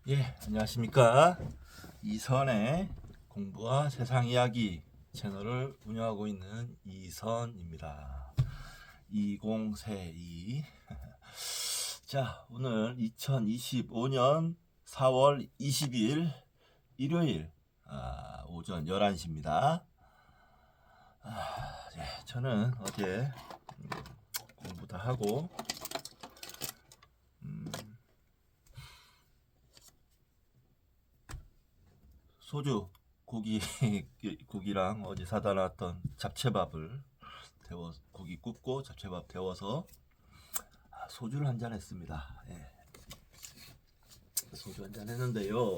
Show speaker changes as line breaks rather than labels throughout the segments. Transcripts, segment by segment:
예, 안녕하십니까. 이선의 공부와 세상 이야기 채널을 운영하고 있는 이선입니다. 2032. 자, 오늘 2025년 4월 20일 일요일 오전 11시입니다. 예, 저는 어제 공부 다 하고 소주 고기랑 어제 사다 놨던 잡채밥을 고기 굽고 잡채밥 데워서 소주를 한잔 했습니다. 예. 소주 한잔 했는데요.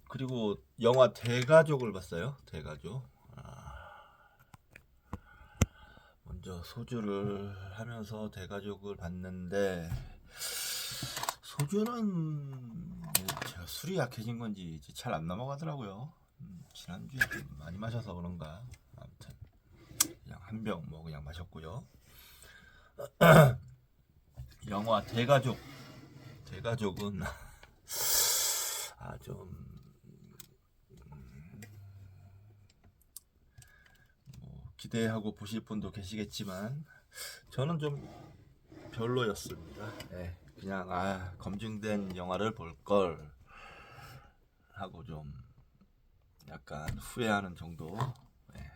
그리고 영화 대가족을 봤어요. 대가족. 먼저 소주를 하면서 대가족을 봤는데, 소주는 제가 술이 약해진 건지 잘 안 넘어가더라고요. 지난주에 좀 많이 마셔서 그런가. 아무튼 그냥 한 병 뭐 그냥 마셨고요. 영화 대가족은 좀 기대하고 보실 분도 계시겠지만 저는 좀 별로였습니다. 예, 그냥 검증된 영화를 볼 걸 하고 좀 약간 후회하는 정도. 예,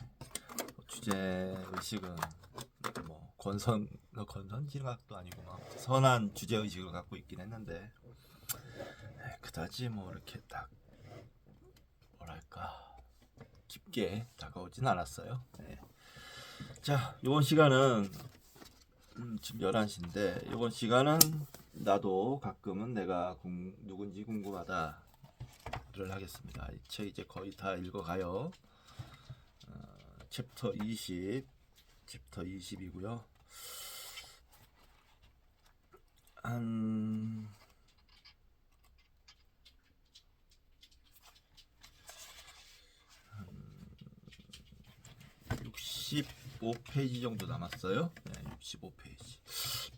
주제 의식은 뭐 건선지각도 아니고 선한 주제 의식을 갖고 있긴 했는데 그다지 뭐 이렇게 딱 뭐랄까 깊게 다가오진 않았어요. 예. 자, 이번 시간은 지금 11시인데 이번 시간은 나도 가끔은 내가 누군지 궁금하다를 하겠습니다. 이 책 이제 거의 다 읽어가요. 챕터 20이고요. 한 65페이지 정도 남았어요. 네, 65페이지.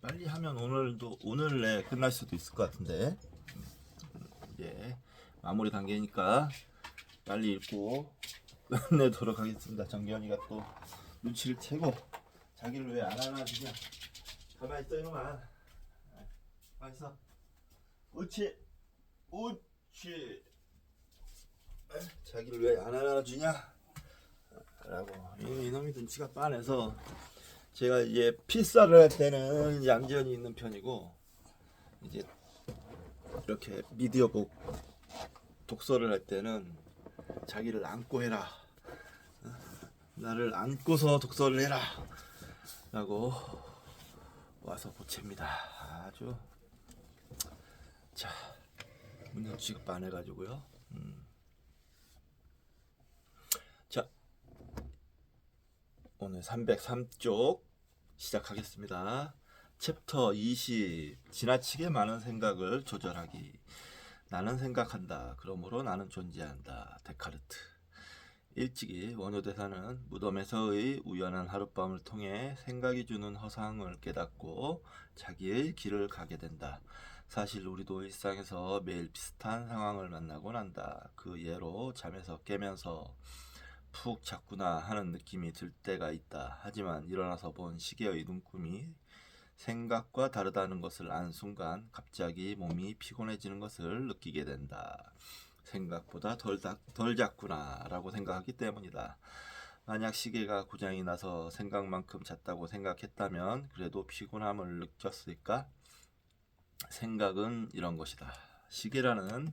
빨리 하면 오늘 내 끝날 수도 있을 것 같은데 이제 마무리 단계니까 빨리 읽고 끝내도록 하겠습니다. 정기현이가 또 눈치를 채고 자기를 왜 안 하나 그냥 가만히 있어 이놈아. 가만히 있어. 옳지 옳지. 자기를 왜 안 안아주냐 라고. 이놈이 눈치가 빠내서 제가 이제 필사를 할 때는 얌전히 있는 편이고 이제 이렇게 미디어북 독서를 할 때는 자기를 안고 해라, 나를 안고서 독서를 해라 라고 와서 보챕니다. 아주 자, 눈치가 빠내가지고요. 자, 오늘 303쪽 시작하겠습니다. 챕터 20. 지나치게 많은 생각을 조절하기. 나는 생각한다. 그러므로 나는 존재한다. 데카르트. 일찍이 원효대사는 무덤에서의 우연한 하룻밤을 통해 생각이 주는 허상을 깨닫고 자기의 길을 가게 된다. 사실 우리도 일상에서 매일 비슷한 상황을 만나곤 한다. 그 예로 잠에서 깨면서 푹 잤구나 하는 느낌이 들 때가 있다. 하지만 일어나서 본 시계의 눈금이 생각과 다르다는 것을 안 순간 갑자기 몸이 피곤해지는 것을 느끼게 된다. 생각보다 덜 잤구나 라고 생각하기 때문이다. 만약 시계가 고장이 나서 생각만큼 잤다고 생각했다면 그래도 피곤함을 느꼈을까? 생각은 이런 것이다. 시계라는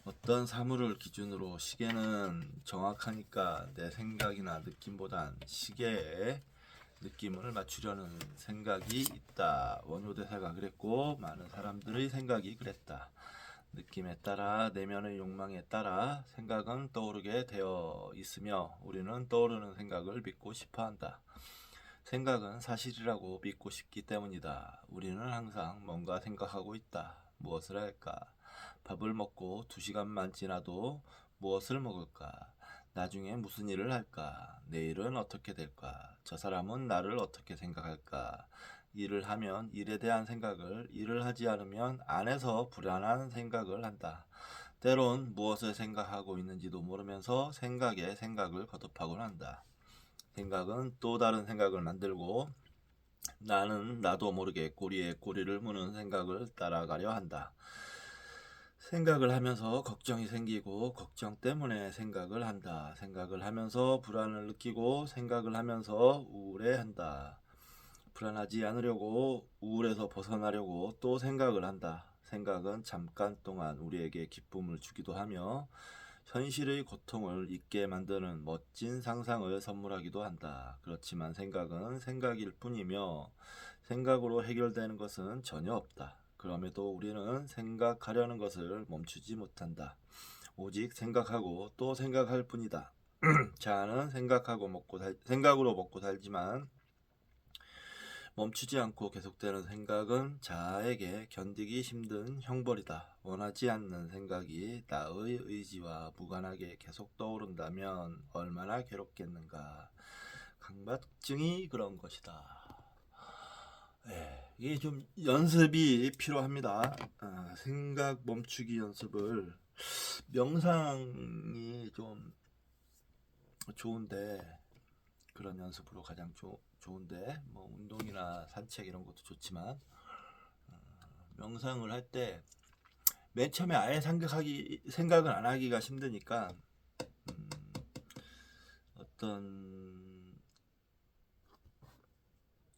어떤 사물을 기준으로 시계는 정확하니까 내 생각이나 느낌보단 시계에 느낌을 맞추려는 생각이 있다. 원효대사가 그랬고 많은 사람들의 생각이 그랬다. 느낌에 따라 내면의 욕망에 따라 생각은 떠오르게 되어 있으며 우리는 떠오르는 생각을 믿고 싶어한다. 생각은 사실이라고 믿고 싶기 때문이다. 우리는 항상 뭔가 생각하고 있다. 무엇을 할까? 밥을 먹고 2시간만 지나도 무엇을 먹을까? 나중에 무슨 일을 할까? 내일은 어떻게 될까? 저 사람은 나를 어떻게 생각할까? 일을 하면 일에 대한 생각을, 일을 하지 않으면 안에서 불안한 생각을 한다. 때론 무엇을 생각하고 있는지도 모르면서 생각에 생각을 거듭하곤 한다. 생각은 또 다른 생각을 만들고 나는 나도 모르게 꼬리에 꼬리를 무는 생각을 따라가려 한다. 생각을 하면서 걱정이 생기고 걱정 때문에 생각을 한다. 생각을 하면서 불안을 느끼고 생각을 하면서 우울해한다. 불안하지 않으려고 우울에서 벗어나려고 또 생각을 한다. 생각은 잠깐 동안 우리에게 기쁨을 주기도 하며 현실의 고통을 잊게 만드는 멋진 상상을 선물하기도 한다. 그렇지만 생각은 생각일 뿐이며 생각으로 해결되는 것은 전혀 없다. 그럼에도 우리는 생각하려는 것을 멈추지 못한다. 오직 생각하고 또 생각할 뿐이다. 자아는 생각으로 먹고 살지만 멈추지 않고 계속되는 생각은 자아에게 견디기 힘든 형벌이다. 원하지 않는 생각이 나의 의지와 무관하게 계속 떠오른다면 얼마나 괴롭겠는가. 강박증이 그런 것이다. 이게 좀 연습이 필요합니다. 생각 멈추기 연습을 명상이 좀 좋은데 그런 연습으로 가장 좋은데 뭐 운동이나 산책 이런 것도 좋지만 명상을 할 때 맨 처음에 아예 생각을 안 하기가 힘드니까 어떤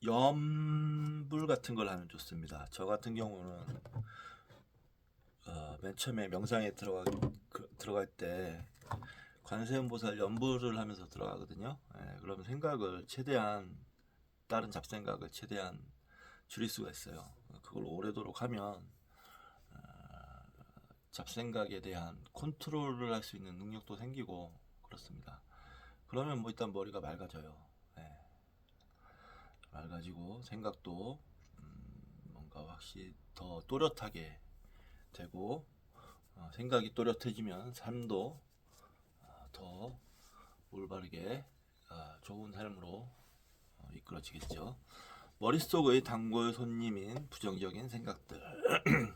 염불 같은 걸 하면 좋습니다. 저 같은 경우는 맨 처음에 명상에 들어갈 때 관세음보살 연불을 하면서 들어가거든요. 그러면 생각을 최대한 다른 잡생각을 최대한 줄일 수가 있어요. 그걸 오래도록 하면 잡생각에 대한 컨트롤을 할 수 있는 능력도 생기고 그렇습니다. 그러면 뭐 일단 머리가 맑아져요. 맑아지고 생각도 뭔가 확실히 더 또렷하게 되고 생각이 또렷해지면 삶도 더 올바르게 좋은 삶으로 이끌어지겠죠. 머릿속의 단골 손님인 부정적인 생각들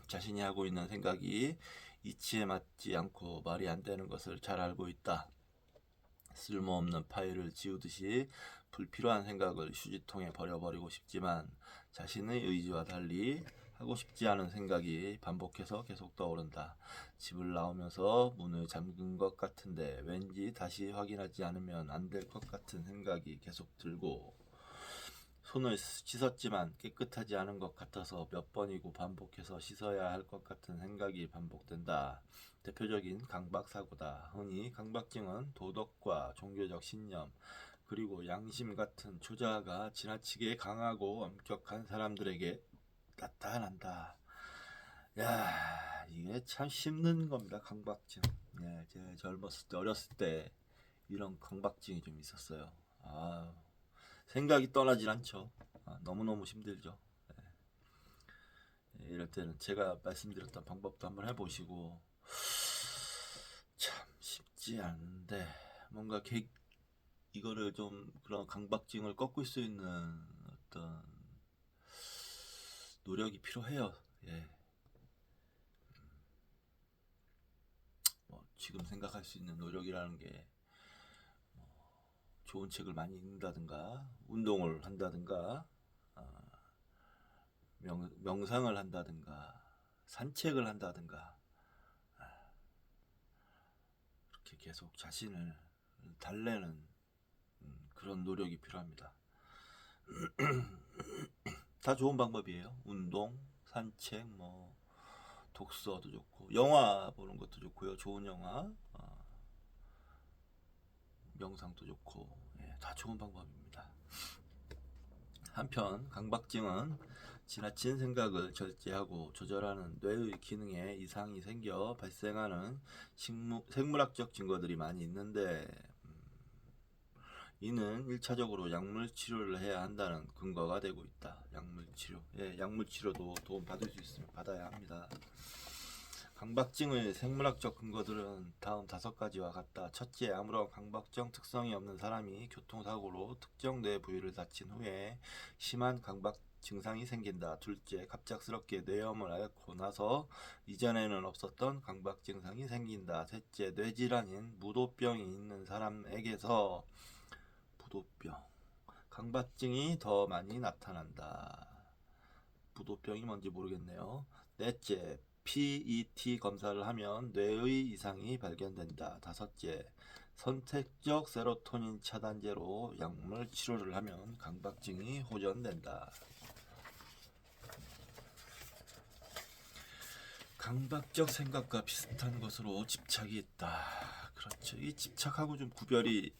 자신이 하고 있는 생각이 이치에 맞지 않고 말이 안 되는 것을 잘 알고 있다. 쓸모없는 파일을 지우듯이 불필요한 생각을 휴지통에 버려버리고 싶지만 자신의 의지와 달리 하고 싶지 않은 생각이 반복해서 계속 떠오른다. 집을 나오면서 문을 잠근 것 같은데 왠지 다시 확인하지 않으면 안 될 것 같은 생각이 계속 들고 손을 씻었지만 깨끗하지 않은 것 같아서 몇 번이고 반복해서 씻어야 할 것 같은 생각이 반복된다. 대표적인 강박사고다. 흔히 강박증은 도덕과 종교적 신념 그리고 양심 같은 초자아가 지나치게 강하고 엄격한 사람들에게 나타난다. 야, 이게 참 힘든 겁니다. 강박증. 제가 젊었을 때 어렸을 때 이런 강박증이 좀 있었어요. 생각이 떠나질 않죠. 너무너무 힘들죠. 이럴 때는 제가 말씀드렸던 방법도 한번 해보시고 참 쉽지 않은데 뭔가 이거를 좀 그런 강박증을 꺾을 수 있는 어떤 노력이 필요해요. 뭐 지금 생각할 수 있는 노력이라는 게 좋은 책을 많이 읽는다든가 운동을 한다든가 명상을 한다든가 산책을 한다든가 이렇게 계속 자신을 달래는 그런 노력이 필요합니다. 다 좋은 방법이에요. 운동, 산책, 뭐 독서도 좋고 영화 보는 것도 좋고요. 좋은 영화, 명상도 좋고 다 좋은 방법입니다. 한편 강박증은 지나친 생각을 절제하고 조절하는 뇌의 기능에 이상이 생겨 발생하는 생물학적 증거들이 많이 있는데 이는 1차적으로 약물 치료를 해야 한다는 근거가 되고 있다. 약물 치료. 약물 치료도 도움 받을 수 있으면 받아야 합니다. 강박증의 생물학적 근거들은 다음 5가지와 같다. 첫째, 아무런 강박증 특성이 없는 사람이 교통사고로 특정 뇌 부위를 다친 후에 심한 강박 증상이 생긴다. 둘째, 갑작스럽게 뇌염을 앓고 나서 이전에는 없었던 강박 증상이 생긴다. 셋째, 뇌질환인 무도병이 있는 사람에게서 무도병, 강박증이 더 많이 나타난다. 무도병이 뭔지 모르겠네요. 넷째, PET 검사를 하면 뇌의 이상이 발견된다. 다섯째, 선택적 세로토닌 차단제로 약물 치료를 하면 강박증이 호전된다. 강박적 생각과 비슷한 것으로 집착이 있다. 그렇죠. 이 집착하고 좀 구별이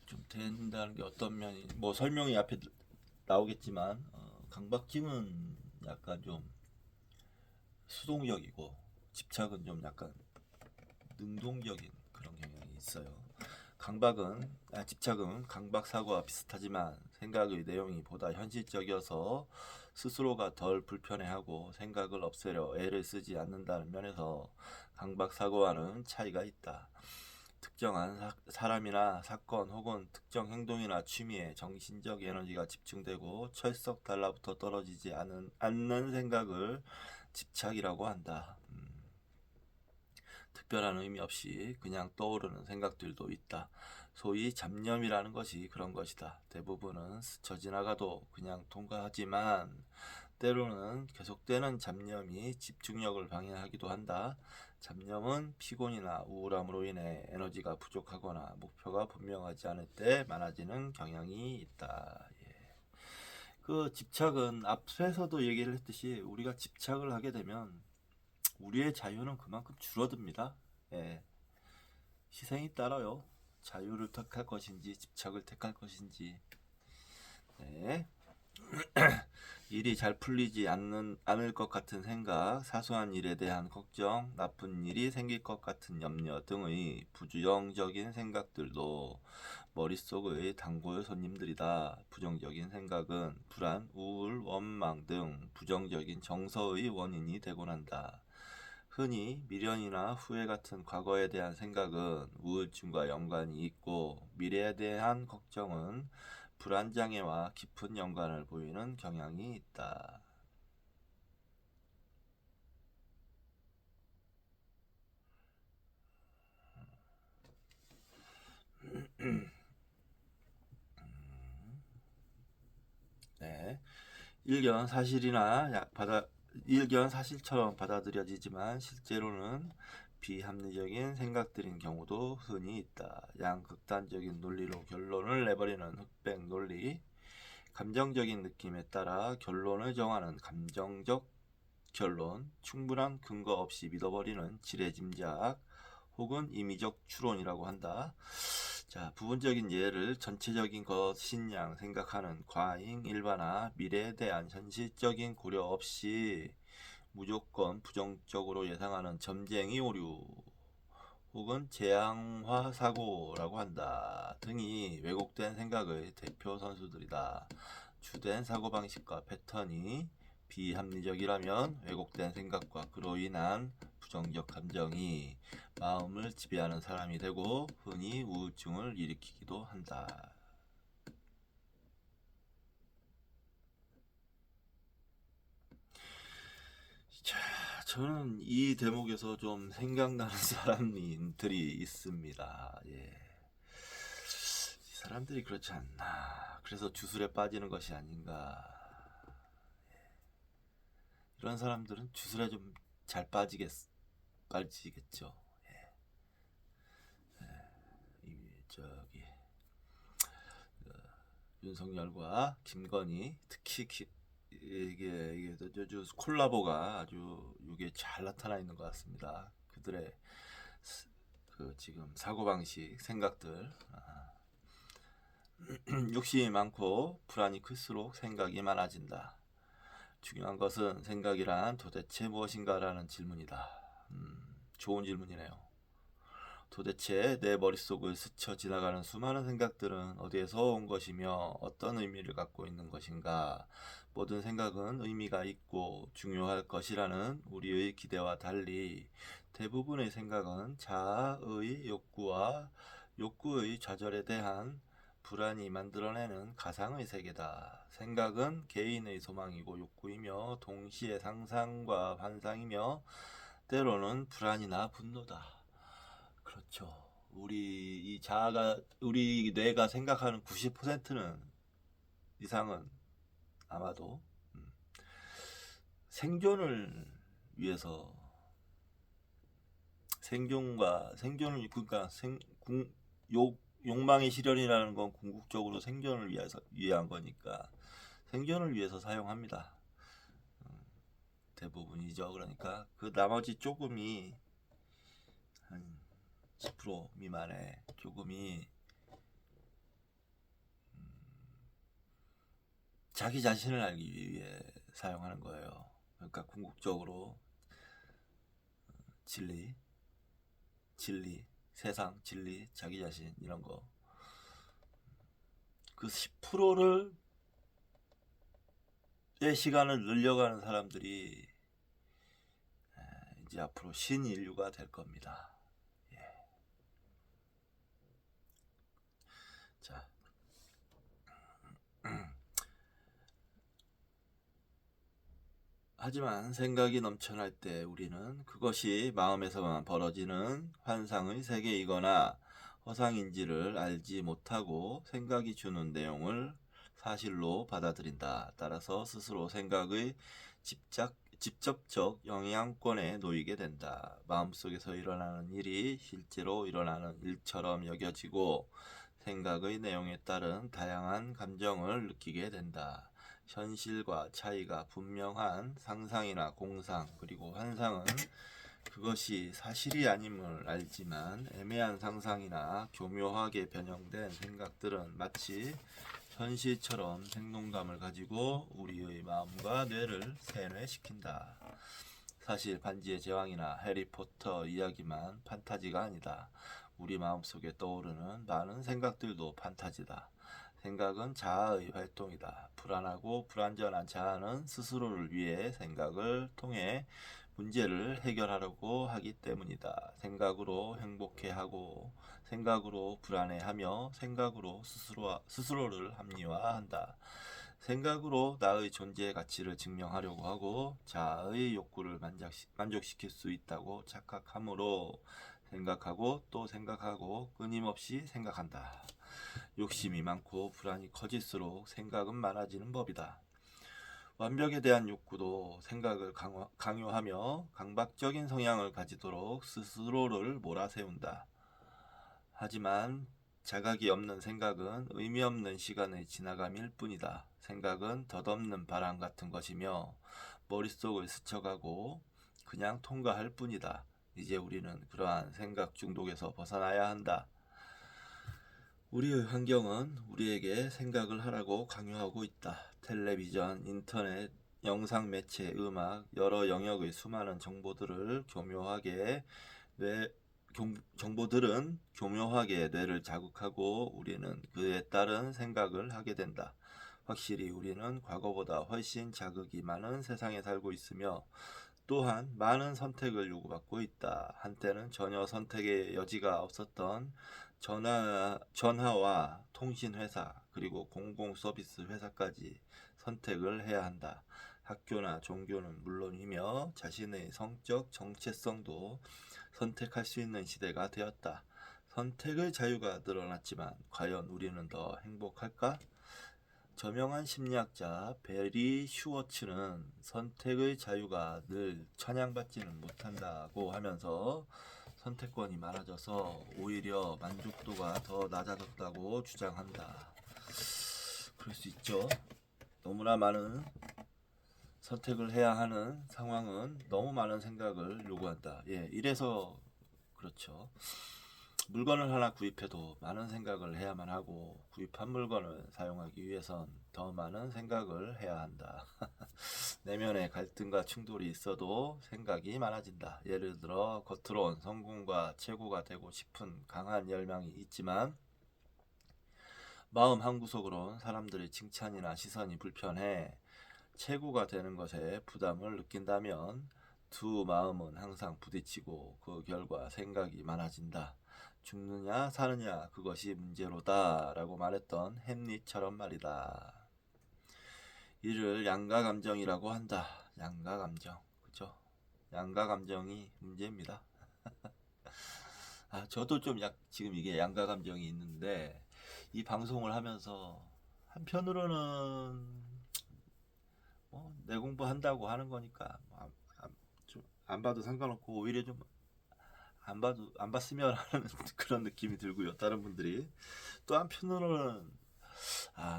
좀 된다는 게 어떤 면이, 뭐 설명이 앞에 나오겠지만 강박증은 약간 좀 수동적이고 집착은 좀 약간 능동적인 그런 경향이 있어요. 집착은 강박 사고와 비슷하지만 생각의 내용이 보다 현실적이어서 스스로가 덜 불편해하고 생각을 없애려 애를 쓰지 않는다는 면에서 강박 사고와는 차이가 있다. 특정한 사람이나 사건 혹은 특정 행동이나 취미에 정신적 에너지가 집중되고 철썩 달라붙어 떨어지지 않는 생각을 집착이라고 한다. 특별한 의미 없이 그냥 떠오르는 생각들도 있다. 소위 잡념이라는 것이 그런 것이다. 대부분은 스쳐 지나가도 그냥 통과하지만 때로는 계속되는 잡념이 집중력을 방해하기도 한다. 잡념은 피곤이나 우울함으로 인해 에너지가 부족하거나 목표가 분명하지 않을 때 많아지는 경향이 있다. 예. 그 집착은 앞에서도 얘기를 했듯이 우리가 집착을 하게 되면 우리의 자유는 그만큼 줄어듭니다. 예. 희생이 따라요. 자유를 택할 것인지 집착을 택할 것인지. 네. 일이 잘 풀리지 않을 것 같은 생각, 사소한 일에 대한 걱정, 나쁜 일이 생길 것 같은 염려 등의 부정적인 생각들도 머릿속의 단골 손님들이다. 부정적인 생각은 불안, 우울, 원망 등 부정적인 정서의 원인이 되곤 한다. 흔히 미련이나 후회 같은 과거에 대한 생각은 우울증과 연관이 있고 미래에 대한 걱정은 불안장애와 깊은 연관을 보이는 경향이 있다. 네. 일견 사실이나 일견 사실처럼 받아들여지지만 실제로는 비합리적인 생각들인 경우도 흔히 있다. 양극단적인 논리로 결론을 내버리는 흑백 논리, 감정적인 느낌에 따라 결론을 정하는 감정적 결론, 충분한 근거 없이 믿어버리는 지레짐작, 혹은 임의적 추론이라고 한다. 자, 부분적인 예를 전체적인 것인 양 생각하는 과잉 일반화, 미래에 대한 현실적인 고려 없이 무조건 부정적으로 예상하는 점쟁이 오류, 혹은 재앙화 사고라고 한다 등이 왜곡된 생각의 대표 선수들이다. 주된 사고방식과 패턴이 비합리적이라면 왜곡된 생각과 그로 인한 부정적 감정이 마음을 지배하는 사람이 되고 흔히 우울증을 일으키기도 한다. 자, 저는 이 대목에서 좀 생각나는 사람들이 있습니다. 예. 이 사람들이 그렇지 않나. 그래서 주술에 빠지는 것이 아닌가. 이런 사람들은 주술에 좀 잘 빠지겠죠. 저기 윤석열과 김건희 특히 이게 아주 콜라보가 아주 이게 잘 나타나 있는 것 같습니다. 그들의 그 지금 사고방식 생각들 욕심이 많고 불안이 클수록 생각이 많아진다. 중요한 것은 생각이란 도대체 무엇인가라는 질문이다. 좋은 질문이네요. 도대체 내 머릿속을 스쳐 지나가는 수많은 생각들은 어디에서 온 것이며 어떤 의미를 갖고 있는 것인가? 모든 생각은 의미가 있고 중요할 것이라는 우리의 기대와 달리 대부분의 생각은 자아의 욕구와 욕구의 좌절에 대한 불안이 만들어내는 가상의 세계다. 생각은 개인의 소망이고 욕구이며 동시에 상상과 환상이며 때로는 불안이나 분노다. 그렇죠. 우리 뇌가 생각하는 90%는 이상은 아마도 음, 생존을 위해서 생존을 그러니까 욕망의 실현이라는 건 궁극적으로 생존을 위한 거니까 생존을 위해서 사용합니다. 대부분이죠. 그러니까 그 나머지 조금이 한 10% 미만의 조금이 자기 자신을 알기 위해 사용하는 거예요. 그러니까 궁극적으로 진리, 세상, 진리, 자기 자신 이런 거. 그 10%를 의 시간을 늘려가는 사람들이 이제 앞으로 신인류가 될 겁니다. 예. 자, 하지만 생각이 넘쳐날 때 우리는 그것이 마음에서만 벌어지는 환상의 세계이거나 허상인지를 알지 못하고 생각이 주는 내용을 사실로 받아들인다. 따라서 스스로 생각의 직접적 영향권에 놓이게 된다. 마음속에서 일어나는 일이 실제로 일어나는 일처럼 여겨지고 생각의 내용에 따른 다양한 감정을 느끼게 된다. 현실과 차이가 분명한 상상이나 공상 그리고 환상은 그것이 사실이 아님을 알지만 애매한 상상이나 교묘하게 변형된 생각들은 마치 현실처럼 생동감을 가지고 우리의 마음과 뇌를 세뇌시킨다. 사실 반지의 제왕이나 해리포터 이야기만 판타지가 아니다. 우리 마음속에 떠오르는 많은 생각들도 판타지다. 생각은 자아의 활동이다. 불안하고 불완전한 자아는 스스로를 위해 생각을 통해 문제를 해결하려고 하기 때문이다. 생각으로 행복해하고 생각으로 불안해하며 생각으로 스스로를 합리화한다. 생각으로 나의 존재의 가치를 증명하려고 하고 자아의 욕구를 만족시킬 수 있다고 착각하므로 생각하고 또 생각하고 끊임없이 생각한다. 욕심이 많고 불안이 커질수록 생각은 많아지는 법이다. 완벽에 대한 욕구도 생각을 강요하며 강박적인 성향을 가지도록 스스로를 몰아세운다. 하지만 자각이 없는 생각은 의미 없는 시간의 지나감일 뿐이다. 생각은 덧없는 바람 같은 것이며 머릿속을 스쳐가고 그냥 통과할 뿐이다. 이제 우리는 그러한 생각 중독에서 벗어나야 한다. 우리의 환경은 우리에게 생각을 하라고 강요하고 있다. 텔레비전, 인터넷, 영상 매체, 음악, 여러 영역의 수많은 정보들은 교묘하게 뇌를 자극하고 우리는 그에 따른 생각을 하게 된다. 확실히 우리는 과거보다 훨씬 자극이 많은 세상에 살고 있으며 또한 많은 선택을 요구받고 있다. 한때는 전혀 선택의 여지가 없었던 전화와 통신회사 그리고 공공서비스 회사까지 선택을 해야 한다. 학교나 종교는 물론이며 자신의 성적 정체성도 선택할 수 있는 시대가 되었다. 선택의 자유가 늘어났지만 과연 우리는 더 행복할까? 저명한 심리학자 베리 슈워츠는 선택의 자유가 늘 찬양받지는 못한다고 하면서 선택권이 많아져서 오히려 만족도가 더 낮아졌다고 주장한다. 그럴 수 있죠. 너무나 많은 선택을 해야 하는 상황은 너무 많은 생각을 요구한다. 예, 이래서 그렇죠. 물건을 하나 구입해도 많은 생각을 해야만 하고 구입한 물건을 사용하기 위해선 더 많은 생각을 해야 한다. 내면에 갈등과 충돌이 있어도 생각이 많아진다. 예를 들어 겉으론 성공과 최고가 되고 싶은 강한 열망이 있지만 마음 한구석으론 사람들의 칭찬이나 시선이 불편해 최고가 되는 것에 부담을 느낀다면 두 마음은 항상 부딪히고 그 결과 생각이 많아진다. 죽느냐 사느냐 그것이 문제로다 라고 말했던 햄릿처럼 말이다. 이를 양가감정이라고 한다. 양가감정, 그죠? 양가감정이 문제입니다. 저도 좀 지금 이게 양가감정이 있는데 이 방송을 하면서 한편으로는 내 공부한다고 하는 거니까 좀 안 봐도 상관없고 오히려 좀 안 봤으면 하는 그런 느낌이 들고요. 다른 분들이 또 한편으로는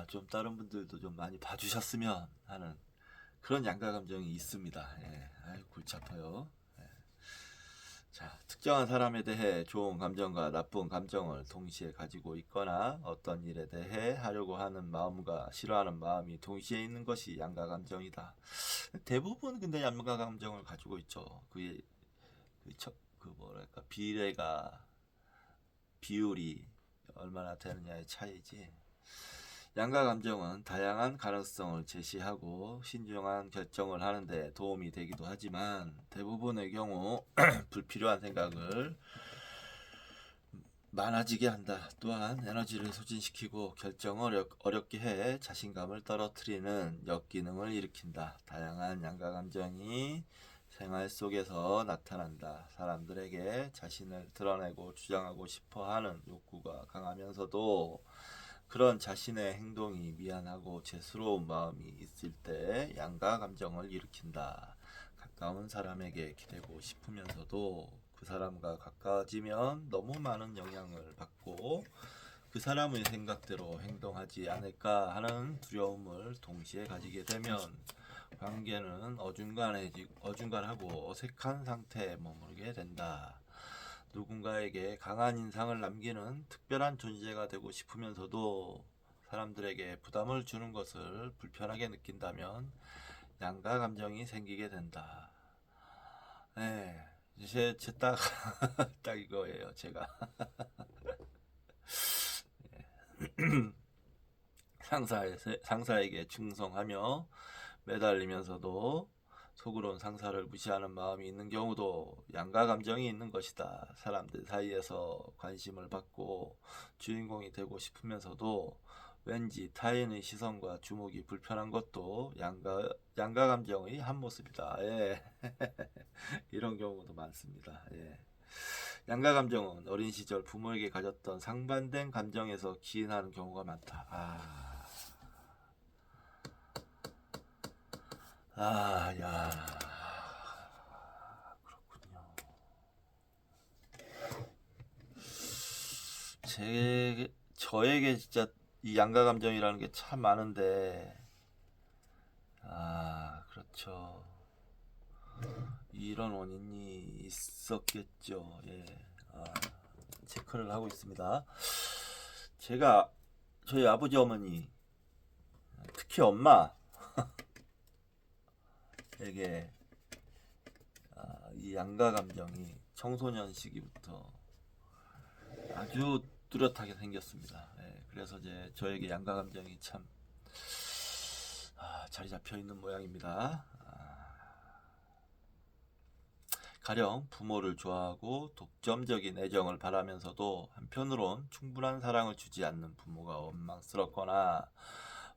좀 다른 분들도 좀 많이 봐주셨으면 하는 그런 양가 감정이 있습니다. 예, 골치 아파요. 예. 자, 특정한 사람에 대해 좋은 감정과 나쁜 감정을 동시에 가지고 있거나 어떤 일에 대해 하려고 하는 마음과 싫어하는 마음이 동시에 있는 것이 양가 감정이다. 대부분 근데 양가 감정을 가지고 있죠. 그 뭐랄까 비율이 얼마나 되느냐의 차이지. 양가 감정은 다양한 가능성을 제시하고 신중한 결정을 하는데 도움이 되기도 하지만 대부분의 경우 불필요한 생각을 많아지게 한다. 또한 에너지를 소진시키고 결정을 어렵게 해 자신감을 떨어뜨리는 역기능을 일으킨다. 다양한 양가 감정이 생활 속에서 나타난다. 사람들에게 자신을 드러내고 주장하고 싶어하는 욕구가 강하면서도 그런 자신의 행동이 미안하고 죄스러운 마음이 있을 때 양가 감정을 일으킨다. 가까운 사람에게 기대고 싶으면서도 그 사람과 가까워지면 너무 많은 영향을 받고 그 사람의 생각대로 행동하지 않을까 하는 두려움을 동시에 가지게 되면 관계는 어중간하고 어색한 상태에 머무르게 된다. 누군가에게 강한 인상을 남기는 특별한 존재가 되고 싶으면서도 사람들에게 부담을 주는 것을 불편하게 느낀다면 양가 감정이 생기게 된다. 네, 딱, 딱 이거예요, 제가. 상사에게 충성하며 매달리면서도 속으론 상사를 무시하는 마음이 있는 경우도 양가 감정이 있는 것이다. 사람들 사이에서 관심을 받고 주인공이 되고 싶으면서도 왠지 타인의 시선과 주목이 불편한 것도 양가 감정의 한 모습이다. 예. 이런 경우도 많습니다. 예. 양가 감정은 어린 시절 부모에게 가졌던 상반된 감정에서 기인하는 경우가 많다. 야. 그렇군요. 저에게 진짜 이 양가 감정이라는 게 참 많은데, 그렇죠. 이런 원인이 있었겠죠. 예. 체크를 하고 있습니다. 저희 아버지 어머니, 특히 엄마에게 이 양가 감정이 청소년 시기부터 아주 뚜렷하게 생겼습니다. 예, 그래서 저에게 양가 감정이 참 자리 잡혀 있는 모양입니다. 가령 부모를 좋아하고 독점적인 애정을 바라면서도 한편으론 충분한 사랑을 주지 않는 부모가 원망스럽거나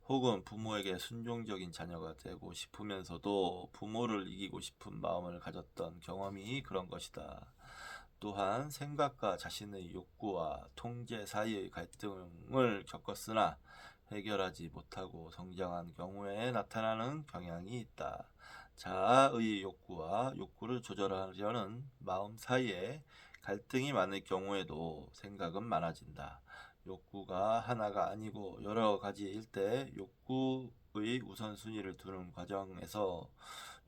혹은 부모에게 순종적인 자녀가 되고 싶으면서도 부모를 이기고 싶은 마음을 가졌던 경험이 그런 것이다. 또한 생각과 자신의 욕구와 통제 사이의 갈등을 겪었으나 해결하지 못하고 성장한 경우에 나타나는 경향이 있다. 자아의 욕구와 욕구를 조절하려는 마음 사이에 갈등이 많을 경우에도 생각은 많아진다. 욕구가 하나가 아니고 여러 가지일 때 욕구의 우선순위를 두는 과정에서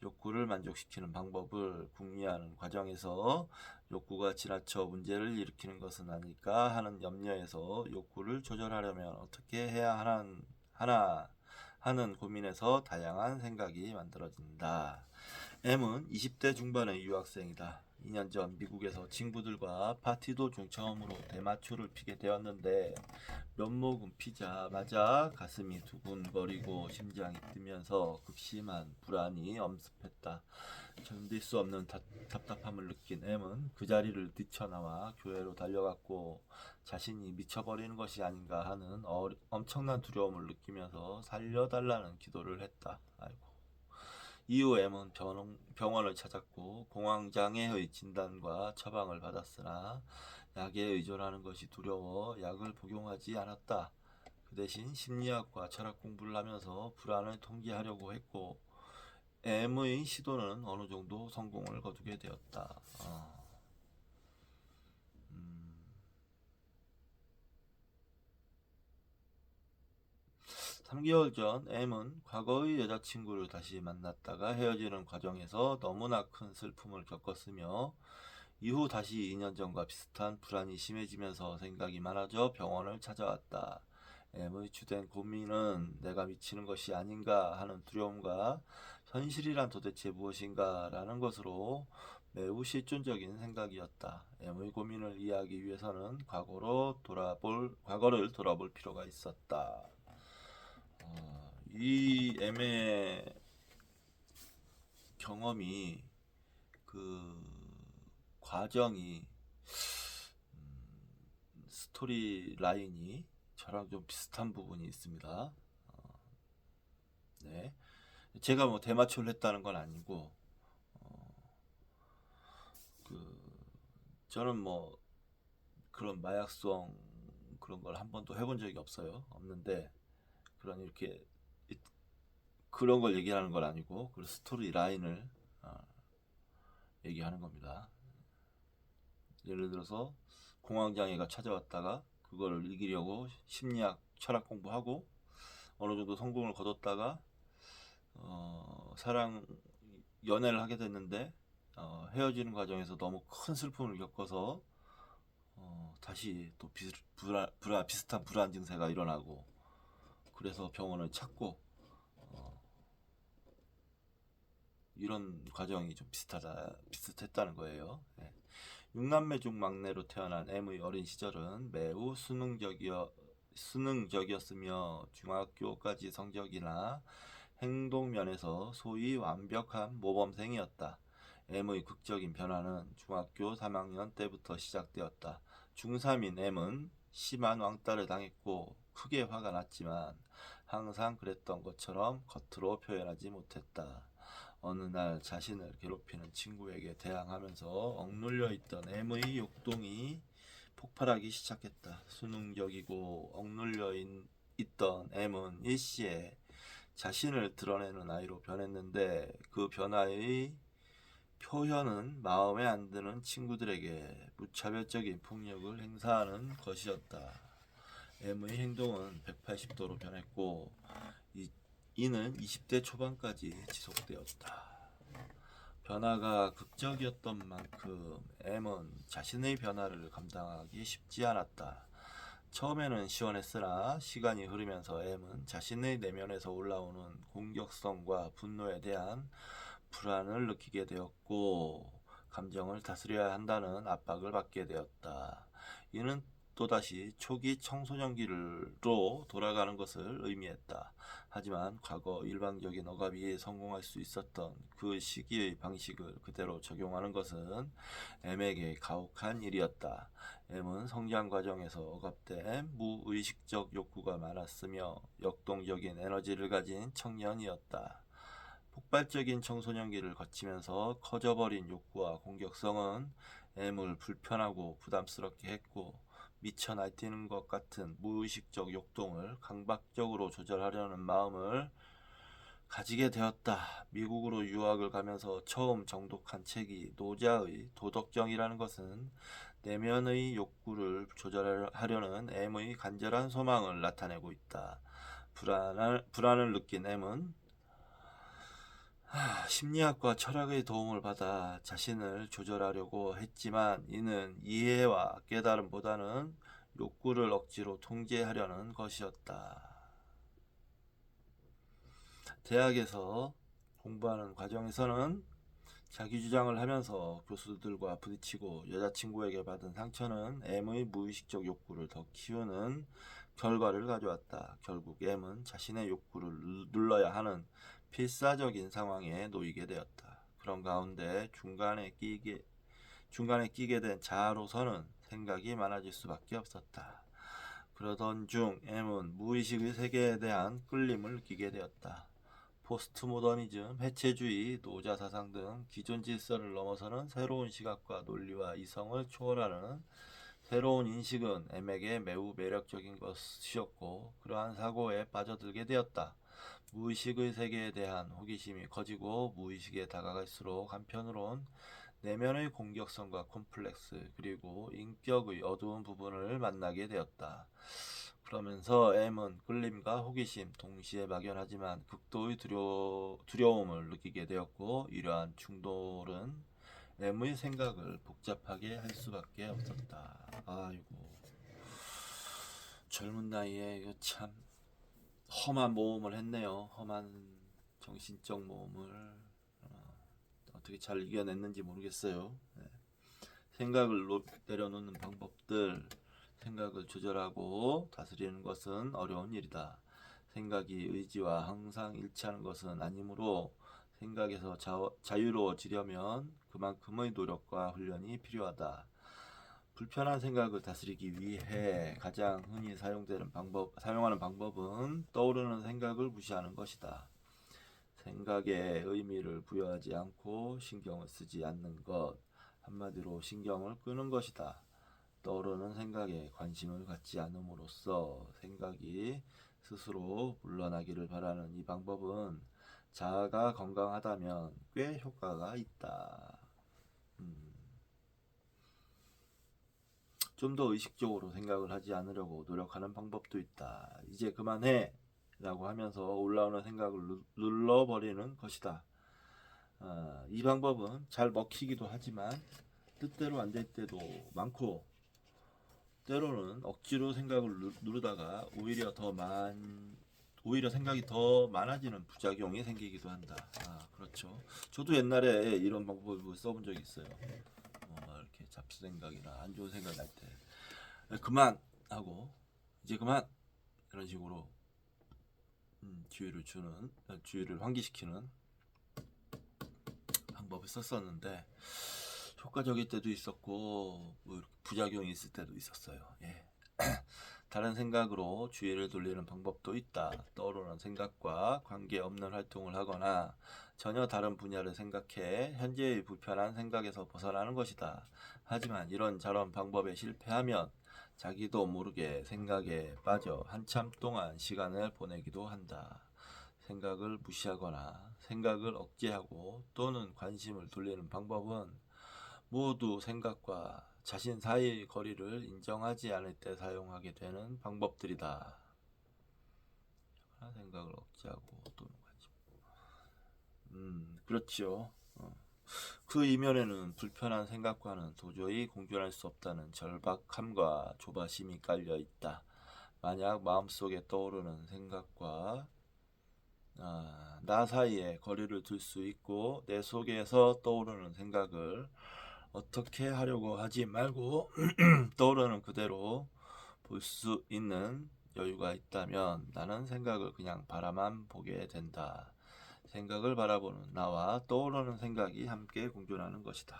욕구를 만족시키는 방법을 궁리하는 과정에서 욕구가 지나쳐 문제를 일으키는 것은 아닐까 하는 염려에서 욕구를 조절하려면 어떻게 해야 하나 하는 고민에서 다양한 생각이 만들어진다. M은 20대 중반의 유학생이다. 2년 전 미국에서 친구들과 파티 도중 처음으로 대마초를 피게 되었는데 몇 모금 피자마자 가슴이 두근거리고 심장이 뛰면서 극심한 불안이 엄습했다. 견딜 수 없는 답답함을 느낀 M은 그 자리를 뛰쳐나와 교회로 달려갔고 자신이 미쳐버리는 것이 아닌가 하는 엄청난 두려움을 느끼면서 살려달라는 기도를 했다. 아이고. 이후 M은 병원을 찾았고 공황장애의 진단과 처방을 받았으나 약에 의존하는 것이 두려워 약을 복용하지 않았다. 그 대신 심리학과 철학 공부를 하면서 불안을 통제하려고 했고 M의 시도는 어느 정도 성공을 거두게 되었다. 3개월 전 M은 과거의 여자친구를 다시 만났다가 헤어지는 과정에서 너무나 큰 슬픔을 겪었으며 이후 다시 2년 전과 비슷한 불안이 심해지면서 생각이 많아져 병원을 찾아왔다. M의 주된 고민은 내가 미치는 것이 아닌가 하는 두려움과 현실이란 도대체 무엇인가 라는 것으로 매우 실존적인 생각이었다. M의 고민을 이해하기 위해서는 과거를 돌아볼 필요가 있었다. 이 M의 경험이 그 과정이 스토리 라인이 저랑 좀 비슷한 부분이 있습니다. 네, 제가 뭐 대마초를 했다는 건 아니고 저는 뭐 그런 마약성 그런 걸 한 번도 해본 적이 없는데 그런 이렇게 그런 걸 얘기하는 건 아니고 그 스토리 라인을 얘기하는 겁니다. 예를 들어서 공황장애가 찾아왔다가 그걸 이기려고 심리학 철학 공부하고 어느 정도 성공을 거뒀다가 연애를 하게 됐는데 헤어지는 과정에서 너무 큰 슬픔을 겪어서 다시 또 비슷한 불안 증세가 일어나고 그래서 병원을 찾고 이런 과정이 좀 비슷했다는 거예요. 네. 6남매 중 막내로 태어난 M의 어린 시절은 매우 수능적이었으며 중학교까지 성적이나 행동 면에서 소위 완벽한 모범생이었다. M의 극적인 변화는 중학교 3학년 때부터 시작되었다. 중3인 M은 심한 왕따를 당했고 크게 화가 났지만 항상 그랬던 것처럼 겉으로 표현하지 못했다. 어느 날 자신을 괴롭히는 친구에게 대항하면서 억눌려 있던 M의 욕동이 폭발하기 시작했다. 수능적이고 억눌려 있던 M은 일시에 자신을 드러내는 아이로 변했는데 그 변화의 표현은 마음에 안 드는 친구들에게 무차별적인 폭력을 행사하는 것이었다. M의 행동은 180도로 변했고 이는 20대 초반까지 지속되었다. 변화가 극적이었던 만큼 M은 자신의 변화를 감당하기 쉽지 않았다. 처음에는 시원했으나 시간이 흐르면서 M은 자신의 내면에서 올라오는 공격성과 분노에 대한 불안을 느끼게 되었고 감정을 다스려야 한다는 압박을 받게 되었다. 이는 또다시 초기 청소년기로 돌아가는 것을 의미했다. 하지만 과거 일방적인 억압이 성공할 수 있었던 그 시기의 방식을 그대로 적용하는 것은 M에게 가혹한 일이었다. M은 성장 과정에서 억압된 무의식적 욕구가 많았으며 역동적인 에너지를 가진 청년이었다. 폭발적인 청소년기를 거치면서 커져버린 욕구와 공격성은 M을 불편하고 부담스럽게 했고 미쳐 날뛰는 것 같은 무의식적 욕동을 강박적으로 조절하려는 마음을 가지게 되었다. 미국으로 유학을 가면서 처음 정독한 책이 노자의 도덕정이라는 것은 내면의 욕구를 조절하려는 M의 간절한 소망을 나타내고 있다. 불안을 느낀 M은 심리학과 철학의 도움을 받아 자신을 조절하려고 했지만 이는 이해와 깨달음보다는 욕구를 억지로 통제하려는 것이었다. 대학에서 공부하는 과정에서는 자기 주장을 하면서 교수들과 부딪히고 여자친구에게 받은 상처는 M의 무의식적 욕구를 더 키우는 결과를 가져왔다. 결국 M은 자신의 욕구를 눌러야 하는 필사적인 상황에 놓이게 되었다. 그런 가운데 중간에 끼게 된 자아로서는 생각이 많아질 수밖에 없었다. 그러던 중 M은 무의식의 세계에 대한 끌림을 느끼게 되었다. 포스트 모더니즘, 해체주의, 노자 사상 등 기존 질서를 넘어서는 새로운 시각과 논리와 이성을 초월하는 새로운 인식은 M에게 매우 매력적인 것이었고 그러한 사고에 빠져들게 되었다. 무의식의 세계에 대한 호기심이 커지고 무의식에 다가갈수록 한편으론 내면의 공격성과 콤플렉스 그리고 인격의 어두운 부분을 만나게 되었다. 그러면서 M은 끌림과 호기심 동시에 막연하지만 극도의 두려움을 느끼게 되었고 이러한 충돌은 M의 생각을 복잡하게 할 수밖에 없었다. 아이고 젊은 나이에 이거 참 험한 모험을 했네요. 험한 정신적 모험을 어떻게 잘 이겨냈는지 모르겠어요. 네. 생각을 내려놓는 방법들, 생각을 조절하고 다스리는 것은 어려운 일이다. 생각이 의지와 항상 일치하는 것은 아니므로 생각에서 자유로워지려면 그만큼의 노력과 훈련이 필요하다. 불편한 생각을 다스리기 위해 가장 흔히 사용하는 방법은 떠오르는 생각을 무시하는 것이다. 생각에 의미를 부여하지 않고 신경을 쓰지 않는 것, 한마디로 신경을 끄는 것이다. 떠오르는 생각에 관심을 갖지 않음으로써 생각이 스스로 물러나기를 바라는 이 방법은 자아가 건강하다면 꽤 효과가 있다. 좀 더 의식적으로 생각을 하지 않으려고 노력하는 방법도 있다. 이제 그만해 라고 하면서 올라오는 생각을 눌러버리는 것이다. 이 방법은 잘 먹히기도 하지만 뜻대로 안 될 때도 많고 때로는 억지로 생각을 누르다가 오히려 생각이 더 많아지는 부작용이 생기기도 한다. 그렇죠. 저도 옛날에 이런 방법을 써본 적이 있어요. 이렇게 잡생각이나 안 좋은 생각 날 때 그만 하고 이제 그만 이런 식으로 주의를 환기시키는 방법을 썼었는데 효과적일 때도 있었고 뭐 부작용이 있을 때도 있었어요. 예. 다른 생각으로 주의를 돌리는 방법도 있다. 떠오르는 생각과 관계없는 활동을 하거나 전혀 다른 분야를 생각해 현재의 불편한 생각에서 벗어나는 것이다. 하지만 이런 저런 방법에 실패하면 자기도 모르게 생각에 빠져 한참 동안 시간을 보내기도 한다. 생각을 무시하거나 생각을 억제하고 또는 관심을 돌리는 방법은 모두 생각과 자신 사이의 거리를 인정하지 않을 때 사용하게 되는 방법들이다. 생각을 억제하고 또는 관심. 그렇죠. 그 이면에는 불편한 생각과는 도저히 공존할 수 없다는 절박함과 조바심이 깔려 있다. 만약 마음속에 떠오르는 생각과 나 사이에 거리를 둘 수 있고 내 속에서 떠오르는 생각을 어떻게 하려고 하지 말고 떠오르는 그대로 볼 수 있는 여유가 있다면 나는 생각을 그냥 바라만 보게 된다. 생각을 바라보는 나와 떠오르는 생각이 함께 공존하는 것이다.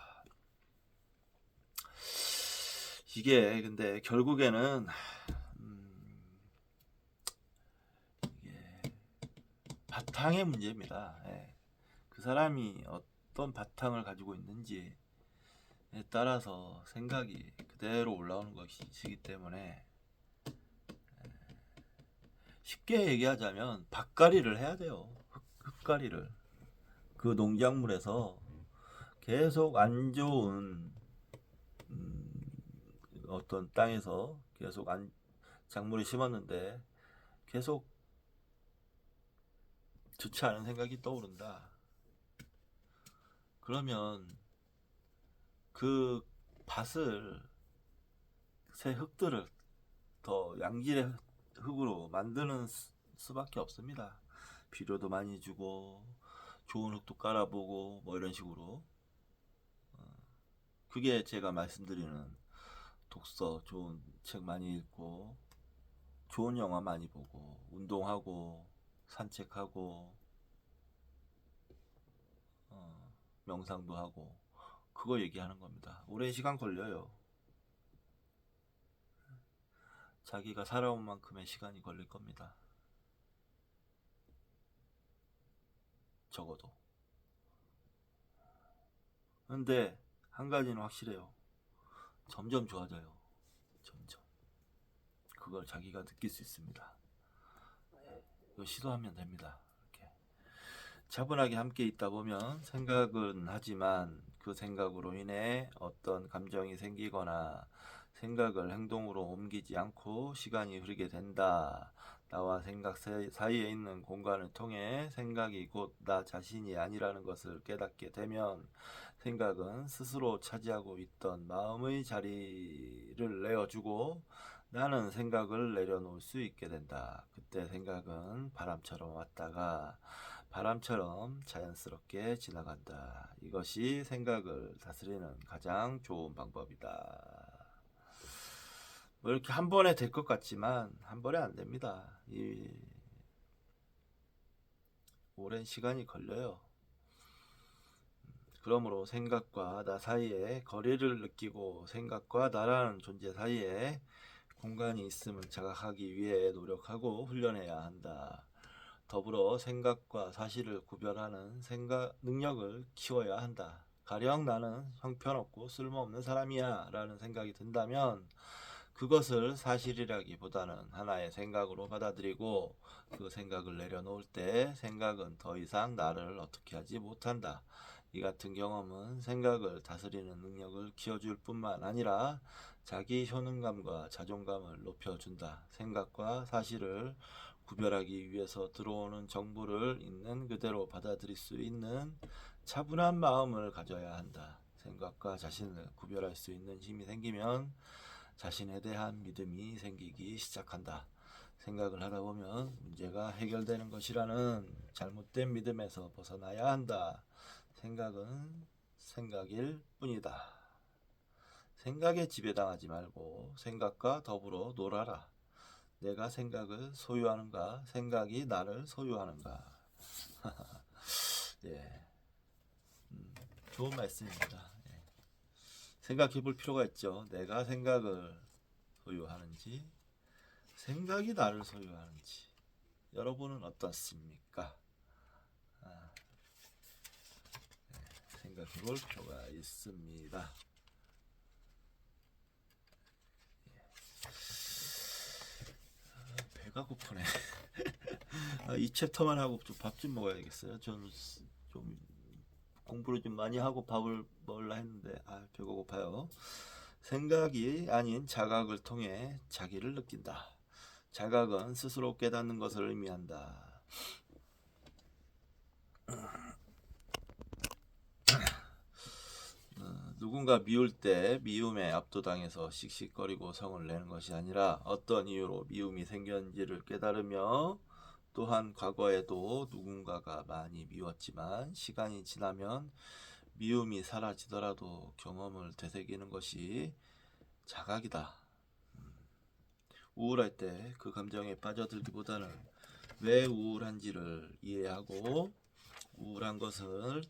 이게 근데 결국에는 이게 바탕의 문제입니다. 예. 그 사람이 어떤 바탕을 가지고 있는지에 따라서 생각이 그대로 올라오는 것이기 때문에 쉽게 얘기하자면 밭갈이를 해야 돼요. 흙갈이를. 그 농작물에서 계속 안 좋은 어떤 땅에서 계속 작물을 심었는데 계속 좋지 않은 생각이 떠오른다. 그러면 그 밭을, 새 흙들을 더 양질의 흙으로 만드는 수밖에 없습니다. 비료도 많이 주고 좋은 흙도 깔아보고 뭐 이런 식으로. 그게 제가 말씀드리는 독서, 좋은 책 많이 읽고 좋은 영화 많이 보고 운동하고 산책하고 명상도 하고, 그거 얘기하는 겁니다. 오랜 시간 걸려요. 자기가 살아온 만큼의 시간이 걸릴 겁니다. 적어도. 근데 한 가지는 확실해요. 점점 좋아져요. 점점. 그걸 자기가 느낄 수 있습니다. 이거 시도하면 됩니다. 이렇게 차분하게 함께 있다 보면 생각은 하지만 그 생각으로 인해 어떤 감정이 생기거나 생각을 행동으로 옮기지 않고 시간이 흐르게 된다. 나와 생각 사이에 있는 공간을 통해 생각이 곧 나 자신이 아니라는 것을 깨닫게 되면 생각은 스스로 차지하고 있던 마음의 자리를 내어주고 나는 생각을 내려놓을 수 있게 된다. 그때 생각은 바람처럼 왔다가 바람처럼 자연스럽게 지나간다. 이것이 생각을 다스리는 가장 좋은 방법이다. 뭐 이렇게 한 번에 될 것 같지만 한 번에 안 됩니다. 오랜 시간이 걸려요. 그러므로 생각과 나 사이에 거리를 느끼고 생각과 나라는 존재 사이에 공간이 있음을 자각하기 위해 노력하고 훈련해야 한다. 더불어 생각과 사실을 구별하는 생각 능력을 키워야 한다. 가령 나는 형편없고 쓸모없는 사람이야 라는 생각이 든다면 그것을 사실이라기보다는 하나의 생각으로 받아들이고 그 생각을 내려놓을 때 생각은 더 이상 나를 어떻게 하지 못한다. 이 같은 경험은 생각을 다스리는 능력을 키워줄 뿐만 아니라 자기 효능감과 자존감을 높여준다. 생각과 사실을 구별하기 위해서 들어오는 정보를 있는 그대로 받아들일 수 있는 차분한 마음을 가져야 한다. 생각과 자신을 구별할 수 있는 힘이 생기면 자신에 대한 믿음이 생기기 시작한다. 생각을 하다 보면 문제가 해결되는 것이라는 잘못된 믿음에서 벗어나야 한다. 생각은 생각일 뿐이다. 생각에 지배당하지 말고 생각과 더불어 놀아라. 내가 생각을 소유하는가? 생각이 나를 소유하는가? 예, 좋은 말씀입니다. 예. 생각해 볼 필요가 있죠. 내가 생각을 소유하는지, 생각이 나를 소유하는지. 여러분은 어떻습니까? 생각해 볼 필요가 있습니다. 배가 고프네. 이 챕터만 하고 좀 밥 좀 먹어야겠어요. 저는 좀 공부를 좀 많이 하고 밥을 먹으려 했는데 배가 고파요. 생각이 아닌 자각을 통해 자기를 느낀다. 자각은 스스로 깨닫는 것을 의미한다. 누군가 미울 때 미움에 압도당해서 씩씩거리고 성을 내는 것이 아니라 어떤 이유로 미움이 생겼는지를 깨달으며 또한 과거에도 누군가가 많이 미웠지만 시간이 지나면 미움이 사라지더라도 경험을 되새기는 것이 자각이다. 우울할 때 그 감정에 빠져들기보다는 왜 우울한지를 이해하고 우울한 것은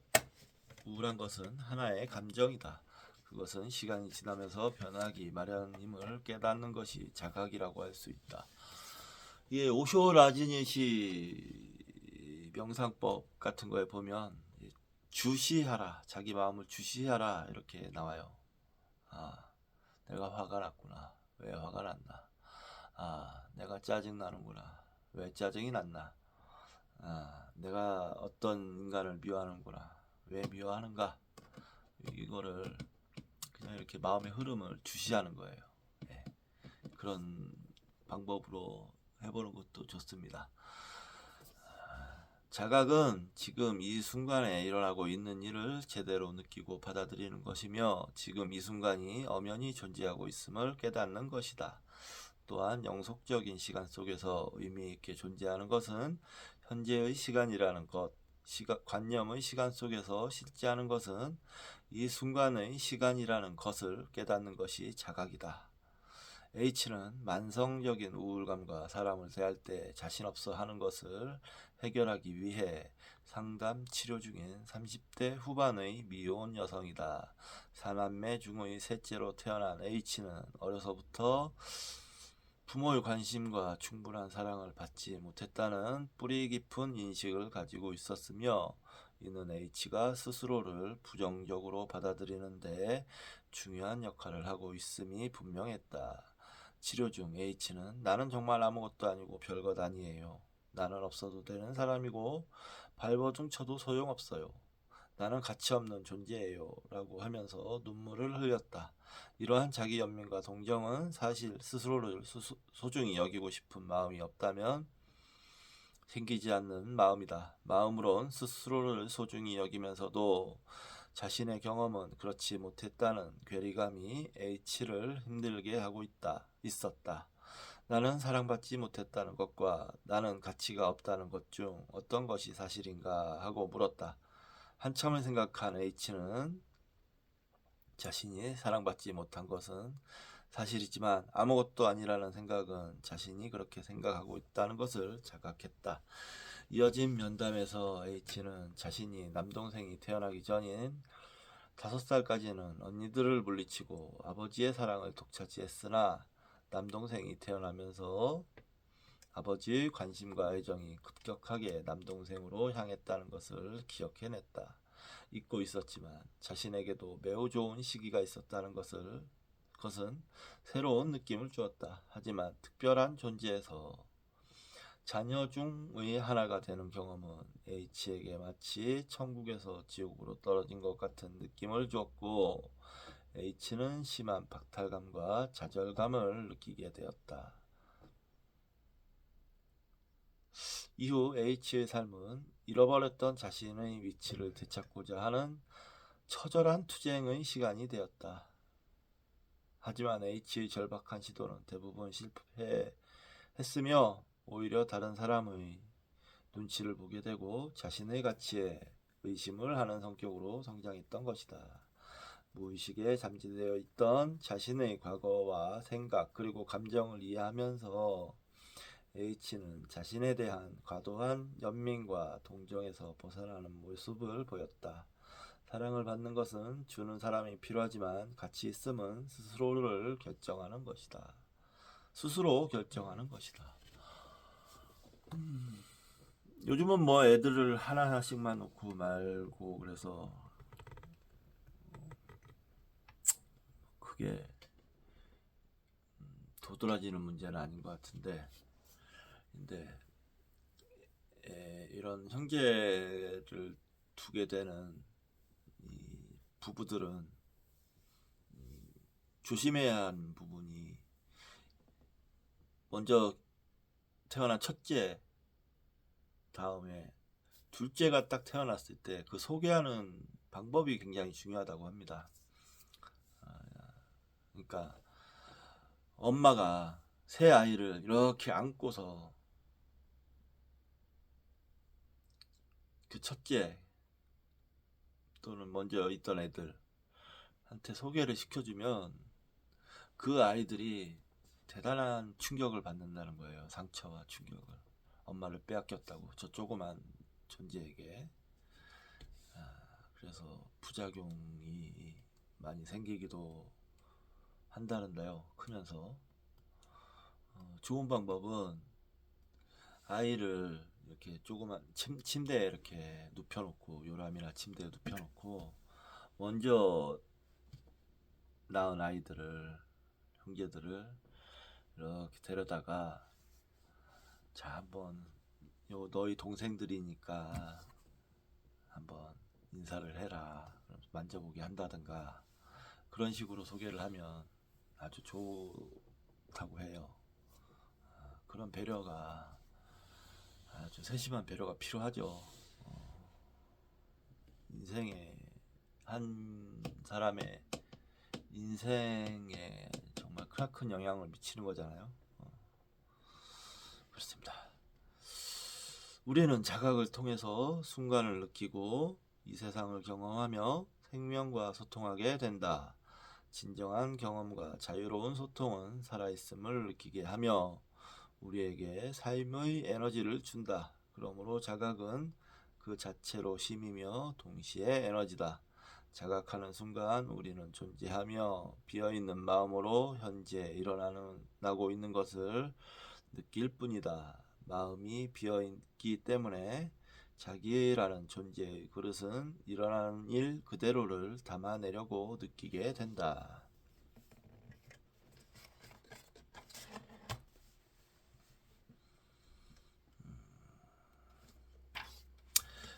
하나의 감정이다. 그것은 시간이 지나면서 변하기 마련임을 깨닫는 것이 자각이라고 할 수 있다. 이게 오쇼 라지니시 명상법 같은 거에 보면 주시하라, 자기 마음을 주시하라 이렇게 나와요. 내가 화가 났구나. 왜 화가 났나? 내가 짜증 나는구나. 왜 짜증이 났나? 내가 어떤 인간을 미워하는구나. 왜 미워하는가? 이거를 그냥 이렇게 마음의 흐름을 주시하는 거예요. 예. 그런 방법으로 해보는 것도 좋습니다. 자각은 지금 이 순간에 일어나고 있는 일을 제대로 느끼고 받아들이는 것이며 지금 이 순간이 엄연히 존재하고 있음을 깨닫는 것이다. 또한 영속적인 시간 속에서 의미 있게 존재하는 것은 현재의 시간이라는 것, 관념의 시간 속에서 실제하는 것은 이 순간의 시간이라는 것을 깨닫는 것이 자각이다. H는 만성적인 우울감과 사람을 대할 때 자신 없어 하는 것을 해결하기 위해 상담 치료 중인 30대 후반의 미혼 여성이다. 4남매 중의 셋째로 태어난 H는 어려서부터 부모의 관심과 충분한 사랑을 받지 못했다는 뿌리 깊은 인식을 가지고 있었으며 이는 H가 스스로를 부정적으로 받아들이는데 중요한 역할을 하고 있음이 분명했다. 치료 중 H는 나는 정말 아무것도 아니고 별것 아니에요. 나는 없어도 되는 사람이고 발버둥 쳐도 소용없어요. 나는 가치 없는 존재예요. 라고 하면서 눈물을 흘렸다. 이러한 자기 연민과 동정은 사실 스스로를 소중히 여기고 싶은 마음이 없다면 생기지 않는 마음이다. 마음으론 스스로를 소중히 여기면서도 자신의 경험은 그렇지 못했다는 괴리감이 H를 힘들게 하고 있었다. 나는 사랑받지 못했다는 것과 나는 가치가 없다는 것 중 어떤 것이 사실인가 하고 물었다. 한참을 생각한 H는 자신이 사랑받지 못한 것은 사실이지만 아무것도 아니라는 생각은 자신이 그렇게 생각하고 있다는 것을 자각했다. 이어진 면담에서 H는 자신이 남동생이 태어나기 전인 5살까지는 언니들을 물리치고 아버지의 사랑을 독차지했으나 남동생이 태어나면서 아버지의 관심과 애정이 급격하게 남동생으로 향했다는 것을 기억해냈다. 잊고 있었지만 자신에게도 매우 좋은 시기가 있었다는 것은 새로운 느낌을 주었다. 하지만 특별한 존재에서 자녀 중의 하나가 되는 경험은 H에게 마치 천국에서 지옥으로 떨어진 것 같은 느낌을 주었고 H는 심한 박탈감과 좌절감을 느끼게 되었다. 이후 H의 삶은 잃어버렸던 자신의 위치를 되찾고자 하는 처절한 투쟁의 시간이 되었다. 하지만 H의 절박한 시도는 대부분 실패했으며 오히려 다른 사람의 눈치를 보게 되고 자신의 가치에 의심을 하는 성격으로 성장했던 것이다. 무의식에 잠재되어 있던 자신의 과거와 생각 그리고 감정을 이해하면서 H는 자신에 대한 과도한 연민과 동정에서 벗어나는 모습을 보였다. 사랑을 받는 것은 주는 사람이 필요하지만 가치 있음은 스스로를 결정하는 것이다. 스스로 결정하는 것이다. 요즘은 뭐 애들을 하나씩만 놓고 말고 그래서 그게 도드라지는 문제는 아닌 것 같은데 근데 이런 형제를 두게 되는 이 부부들은 조심해야 하는 부분이 먼저 태어난 첫째 다음에 둘째가 딱 태어났을 때 그 소개하는 방법이 굉장히 중요하다고 합니다. 그러니까 엄마가 새 아이를 이렇게 안고서 그 첫째 또는 먼저 있던 애들한테 소개를 시켜주면 그 아이들이 대단한 충격을 받는다는 거예요. 상처와 충격을. 엄마를 빼앗겼다고 저 조그만 존재에게. 그래서 부작용이 많이 생기기도 한다는데요. 크면서 좋은 방법은 아이를 이렇게 조그만 침대에 이렇게 눕혀놓고 요람이나 침대에 눕혀놓고 먼저 낳은 아이들을 형제들을 이렇게 데려다가 자 한번 요 너희 동생들이니까 한번 인사를 해라 만져보게 한다든가 그런 식으로 소개를 하면 아주 좋다고 해요. 그런 배려가 아주 세심한 배려가 필요하죠. 인생에 한 사람의 인생에 정말 크나큰 영향을 미치는 거잖아요. 그렇습니다. 우리는 자각을 통해서 순간을 느끼고 이 세상을 경험하며 생명과 소통하게 된다. 진정한 경험과 자유로운 소통은 살아있음을 느끼게 하며 우리에게 삶의 에너지를 준다. 그러므로 자각은 그 자체로 쉼이며 동시에 에너지다. 자각하는 순간 우리는 존재하며 비어있는 마음으로 현재 일어나고 있는 것을 느낄 뿐이다. 마음이 비어있기 때문에 자기라는 존재의 그릇은 일어나는 일 그대로를 담아내려고 느끼게 된다.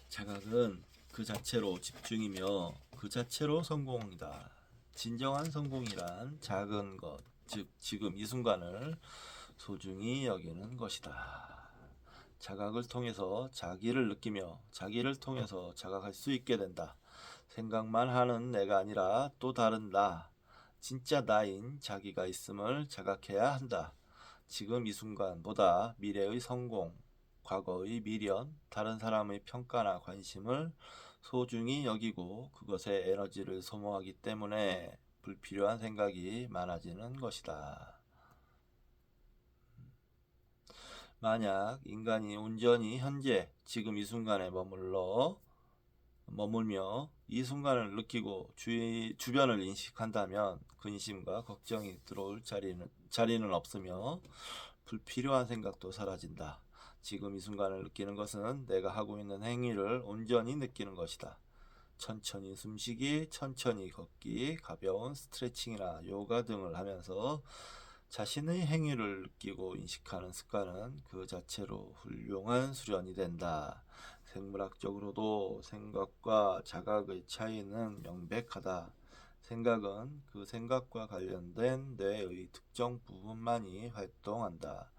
자각은 그 자체로 집중이며 그 자체로 성공이다. 진정한 성공이란 작은 것, 즉 지금 이 순간을 소중히 여기는 것이다. 자각을 통해서 자기를 느끼며 자기를 통해서 자각할 수 있게 된다. 생각만 하는 내가 아니라 또 다른 나, 진짜 나인 자기가 있음을 자각해야 한다. 지금 이 순간보다 미래의 성공, 과거의 미련, 다른 사람의 평가나 관심을 소중히 여기고 그것에 에너지를 소모하기 때문에 불필요한 생각이 많아지는 것이다. 만약 인간이 온전히 현재, 지금 이 순간에 머물며 이 순간을 느끼고 주변을 인식한다면 근심과 걱정이 들어올 자리는 없으며 불필요한 생각도 사라진다. 지금 이 순간을 느끼는 것은 내가 하고 있는 행위를 온전히 느끼는 것이다. 천천히 숨쉬기, 천천히 걷기, 가벼운 스트레칭이나 요가 등을 하면서 자신의 행위를 느끼고 인식하는 습관은 그 자체로 훌륭한 수련이 된다. 생물학적으로도 생각과 자각의 차이는 명백하다. 생각은 그 생각과 관련된 뇌의 특정 부분만이 활동한다.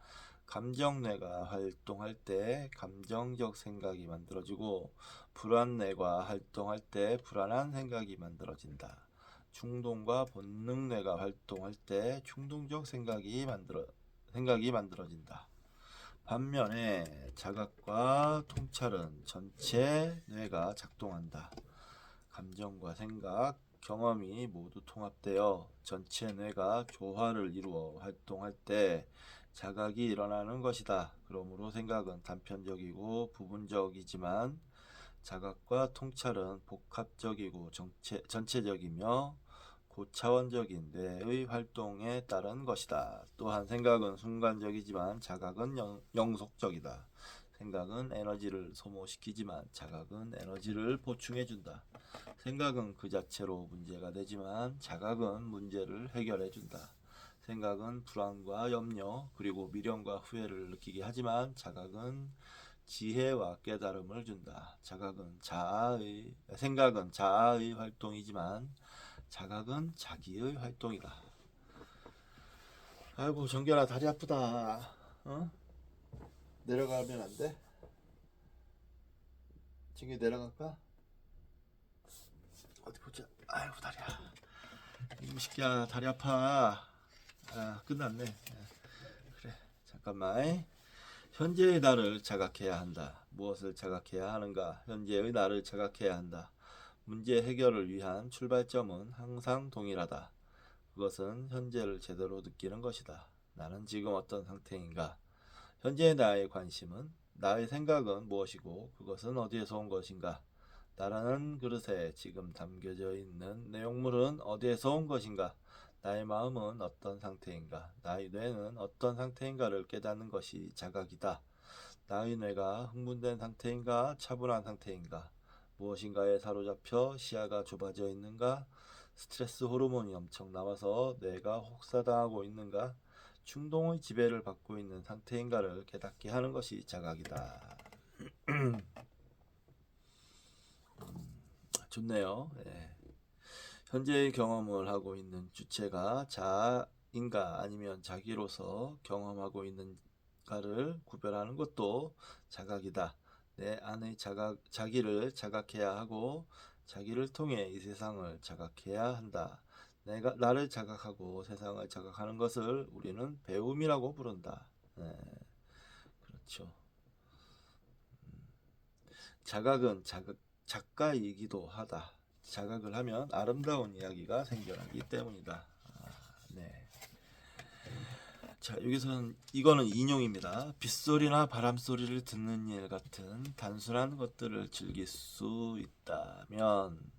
감정뇌가 활동할 때 감정적 생각이 만들어지고 불안뇌가 활동할 때 불안한 생각이 만들어진다. 충동과 본능뇌가 활동할 때 충동적 생각이 만들어진다. 반면에 자각과 통찰은 전체 뇌가 작동한다. 감정과 생각, 경험이 모두 통합되어 전체 뇌가 조화를 이루어 활동할 때 자각이 일어나는 것이다. 그러므로 생각은 단편적이고 부분적이지만 자각과 통찰은 복합적이고 전체적이며 고차원적인 뇌의 활동에 따른 것이다. 또한 생각은 순간적이지만 자각은 영속적이다. 생각은 에너지를 소모시키지만 자각은 에너지를 보충해준다. 생각은 그 자체로 문제가 되지만 자각은 문제를 해결해준다. 생각은 불안과 염려 그리고 미련과 후회를 느끼게 하지만 자각은 지혜와 깨달음을 준다. 생각은 자아의 활동이지만 자각은 자기의 활동이다. 아이고 정결아 다리 아프다. 어? 내려가면 안 돼? 지금 내려갈까? 어디 보자. 아이고 다리야. 이 새끼야 다리 아파. 아 끝났네. 그래 잠깐만. 현재의 나를 자각해야 한다. 무엇을 자각해야 하는가? 현재의 나를 자각해야 한다. 문제 해결을 위한 출발점은 항상 동일하다. 그것은 현재를 제대로 느끼는 것이다. 나는 지금 어떤 상태인가? 현재의 나의 관심은 나의 생각은 무엇이고 그것은 어디에서 온 것인가? 나라는 그릇에 지금 담겨져 있는 내용물은 어디에서 온 것인가? 나의 마음은 어떤 상태인가? 나의 뇌는 어떤 상태인가를 깨닫는 것이 자각이다. 나의 뇌가 흥분된 상태인가? 차분한 상태인가? 무엇인가에 사로잡혀 시야가 좁아져 있는가? 스트레스 호르몬이 엄청 나와서 뇌가 혹사당하고 있는가? 충동의 지배를 받고 있는 상태인가를 깨닫게 하는 것이 자각이다. 좋네요. 예. 현재의 경험을 하고 있는 주체가 자아인가 아니면 자기로서 경험하고 있는 자각인가를 구별하는 것도 자각이다. 내 안의 자기를 자각해야 하고 자기를 통해 이 세상을 자각해야 한다. 내가 나를 자각하고 세상을 자각하는 것을 우리는 배움이라고 부른다. 네, 그렇죠. 자각은 작가이기도 하다. 자각을 하면 아름다운 이야기가 생겨나기 때문이다. 네. 자, 여기서는 이거는 인용입니다. 빗소리나 바람소리를 듣는 일 같은 단순한 것들을 즐길 수 있다면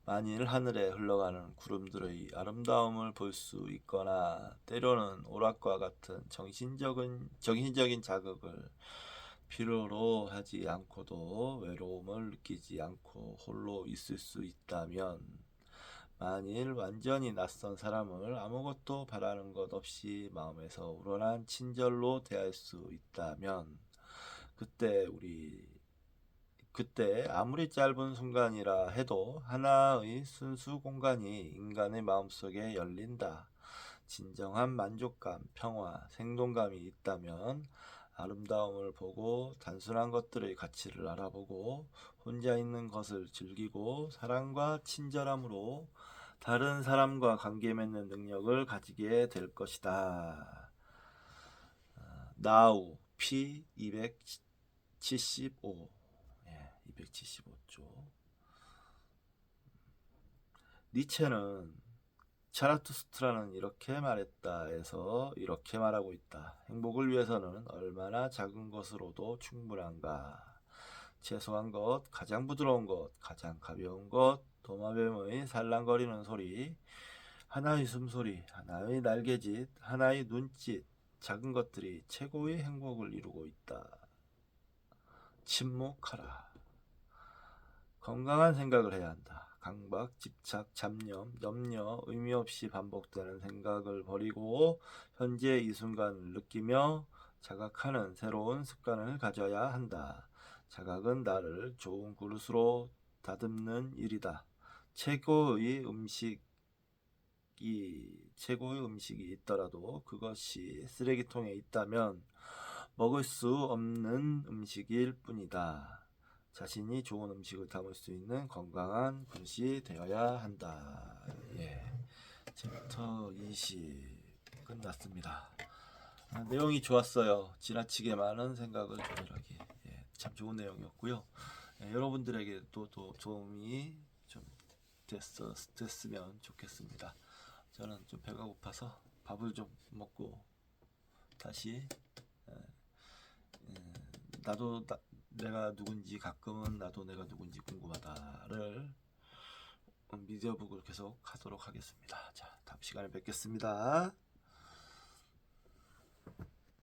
만일 하늘에 흘러가는 구름들의 아름다움을 볼 수 있거나 때로는 오락과 같은 정신적인 자극을 필요로 하지 않고도 외로움을 느끼지 않고 홀로 있을 수 있다면 만일 완전히 낯선 사람을 아무것도 바라는 것 없이 마음에서 우러난 친절로 대할 수 있다면 그때 아무리 짧은 순간이라 해도 하나의 순수 공간이 인간의 마음속에 열린다. 진정한 만족감, 평화, 생동감이 있다면 아름다움을 보고 단순한 것들의 가치를 알아보고 혼자 있는 것을 즐기고 사랑과 친절함으로 다른 사람과 관계 맺는 능력을 가지게 될 것이다. 나우 P 275 275조. 니체는 차라투스트라는 이렇게 말했다에서 이렇게 말하고 있다. 행복을 위해서는 얼마나 작은 것으로도 충분한가. 최소한 것, 가장 부드러운 것, 가장 가벼운 것, 도마뱀의 살랑거리는 소리, 하나의 숨소리, 하나의 날개짓, 하나의 눈짓, 작은 것들이 최고의 행복을 이루고 있다. 침묵하라. 건강한 생각을 해야 한다. 강박, 집착, 잡념, 염려, 의미 없이 반복되는 생각을 버리고 현재 이 순간을 느끼며 자각하는 새로운 습관을 가져야 한다. 자각은 나를 좋은 그릇으로 다듬는 일이다. 최고의 음식이 있더라도 그것이 쓰레기통에 있다면 먹을 수 없는 음식일 뿐이다. 자신이 좋은 음식을 담을 수 있는 건강한 그릇이 되어야 한다. 예. 챕터 20 끝났습니다. 내용이 좋았어요. 지나치게 많은 생각을 조절하기. 예, 참 좋은 내용이었고요. 예, 여러분들에게 또 도움이 좀 됐으면 좋겠습니다. 저는 좀 배가 고파서 밥을 좀 먹고 다시 내가 누군지 가끔은 나도 내가 누군지 궁금하다를 미디어북을 계속 하도록 하겠습니다. 자, 다음 시간에 뵙겠습니다.